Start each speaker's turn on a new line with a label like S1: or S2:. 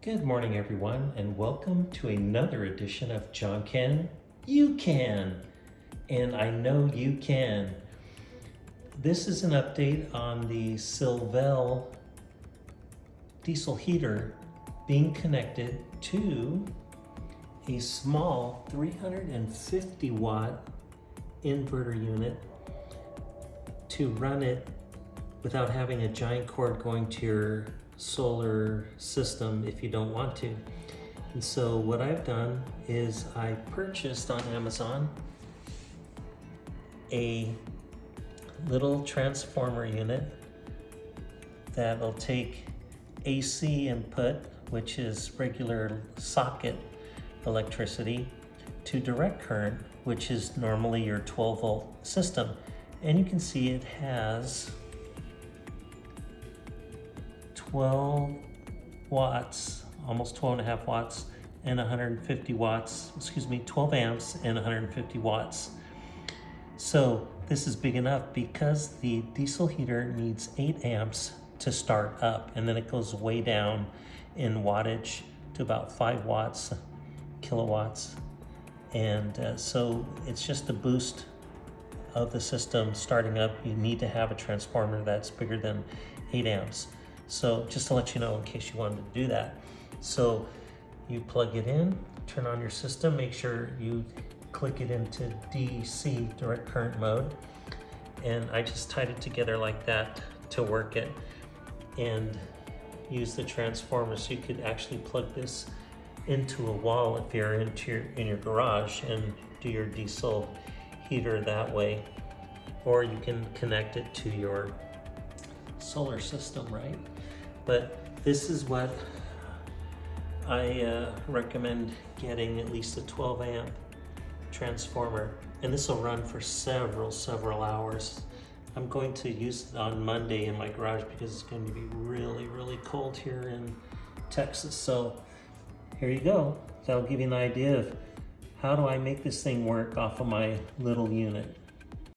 S1: Good morning, everyone, and welcome to another edition of John Can. You can, and I know you can. This is an update on the Silvel diesel heater being connected to a small 350 watt inverter unit to run it without having a giant cord going to your solar system if you don't want to. And so what I've done is I purchased on Amazon a little transformer unit that will take AC input, which is regular socket electricity, to direct current, which is normally your 12 volt system. And you can see it has 12 watts, almost 12 and a half watts, and 150 watts, 12 amps and 150 watts. So this is big enough because the diesel heater needs 8 amps to start up, and then it goes way down in wattage to about 5 watts, kilowatts. And so it's just a boost of the system starting up. You need to have a transformer that's bigger than 8 amps. So just to let you know in case you wanted to do that. So you plug it in, turn on your system, make sure you click it into DC, direct current mode. And I just tied it together like that to work it and use the transformer. So you could actually plug this into a wall if you're in your garage and do your diesel heater that way. Or you can connect it to your solar system, right? But this is what I recommend getting, at least a 12 amp transformer, and this will run for several hours. I'm going to use it on Monday in my garage because it's going to be really cold here in Texas. So here you go. That'll give you an idea of how do I make this thing work off of my little unit.